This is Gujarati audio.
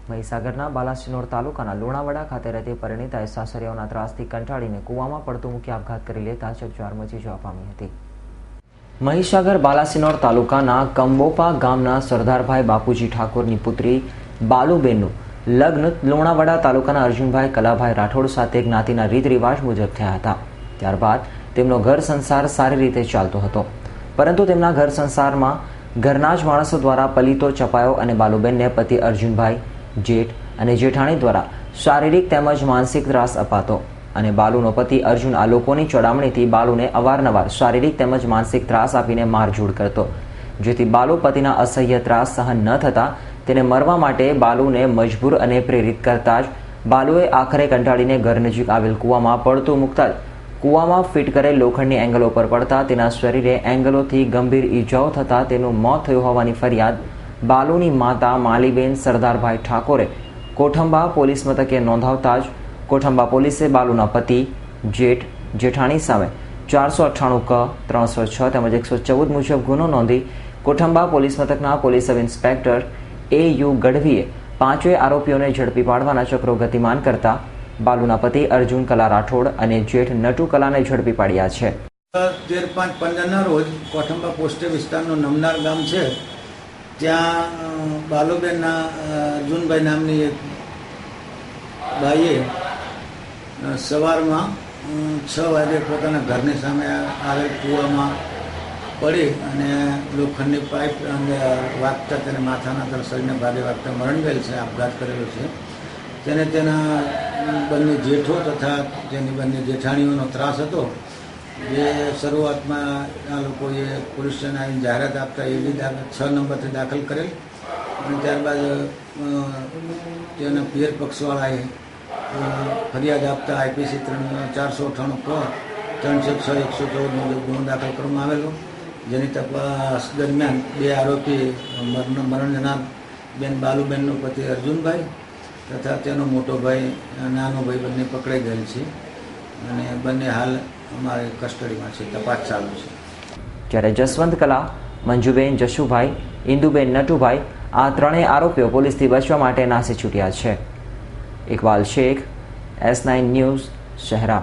મહીસાગરના બાલાસિનોર તાલુકાના લુણાવાડા ખાતે રહેતી પરિણીતાએ સાસરિયાઓના ત્રાસથી કંટાળીને કૂવામાં પડતું મૂકી આપઘાત કરી લેતા ચકચાર મચી જવા પામી હતી। મહીસાગર બાલાસિનોર તાલુકાના કંબોપા ગામના સરદારભાઈ બાપુજી ઠાકોરની પુત્રી બાલુબેનનું લગ્ન લુણાવાડા તાલુકાના અર્જુનભાઈ કલાભાઈ રાઠોડ સાથે જ્ઞાતિના રીત રિવાજ મુજબ થયા હતા। ત્યારબાદ તેમનો ઘર સંસાર સારી રીતે ચાલતો હતો, પરંતુ તેમના ઘર સંસારમાં ઘરના જ માણસો દ્વારા પલીતો ચપાયો અને બાલુબેનને પતિ અર્જુનભાઈ, જેઠ અને જેઠાણી દ્વારા શારીરિક તેમજ માનસિક ત્રાસ અપાતો અને બાલુનો પતિ અર્જુન આ લોકોની ચડામણીથી બાલુને અવારનવાર શારીરિક તેમજ માનસિક ત્રાસ આપીને મારઝૂડ કરતો, જેથી બાલુ પતિના અસહ્ય ત્રાસ સહન ન થતા તેને મરવા માટે બાલુને મજબૂર અને પ્રેરિત કરતા જ બાલુએ આખરે કંટાળીને ઘર નજીક આવેલ કૂવામાં પડતું મૂકતા જ કૂવામાં ફિટ કરેલ લોખંડની એંગલો પર પડતા તેના શરીરે એંગલોથી ગંભીર ઈજાઓ થતાં તેનું મોત થયું હોવાની ફરિયાદ બાલુની માતા માલીબેન સરદારભાઈ ઠાકોરે કોઠંબા પોલીસ મથકે નોંધાવતા જ કોઠંબા પોલીસે બાલુના પતિ, જેઠ, જેઠાણી સામે 498 ક, 306 તેમજ 114 મુજબ ગુનો નોંધી કોઠંબા પોલીસ મથકના પોલીસ સબ ઇન્સ્પેક્ટર A.U. ગઢવીએ પાંચેય આરોપીઓને ઝડપી પાડવાના ચક્રો ગતિમાન કરતા બાલુના પતિ અર્જુન કલા રાઠોડ અને જેઠ નટુ કલાને ઝડપી પાડ્યા છે। 13/5/15ના રોજ કોઠંબા પોસ્ટ વિસ્તારનું નમનાર ગામ છે, ત્યાં બાલુબેનના અર્જુનભાઈ નામની એક ભાઈએ સવારમાં 6 વાગે પોતાના ઘરની સામે આવેલ કૂવામાં પડી અને લોખંડની પાઇપ અને વાગતા તેને માથાના તર શરીરને ભાગે વાગતા મરણ ગયેલ છે, આપઘાત કરેલો છે। તેને તેના બંને જેઠો તથા તેની બંને જેઠાણીઓનો ત્રાસ હતો, જે શરૂઆતમાં આ લોકોએ પોલીસ સ્ટેશન આવીને જાહેરાત આપતા એવી 6 નંબરથી દાખલ કરેલ અને ત્યારબાદ તેના પિયર પક્ષવાળાએ ફરિયાદ આપતા IPC 498 ક, 306, 114 મુજબ ગુનો દાખલ કરવામાં આવેલો, જેની તપાસ દરમિયાન 2 આરોપી મરણ જનાર બેન બાલુબેનનો પતિ અર્જુનભાઈ તથા તેનો મોટો ભાઈ, નાનો ભાઈ બંને પકડાઈ ગયેલ છે અને બંને હાલ અમારે કસ્ટડીમાં છે, તપાસ ચાલુ છે। જ્યારે જસવંત કલા, મંજુબેન જશુભાઈ, ઇન્દુબેન નટુભાઈ આ ત્રણેય આરોપીઓ પોલીસથી બચવા માટે નાસી છૂટ્યા છે। Iqbal Shaikh, S9 News, Shehera.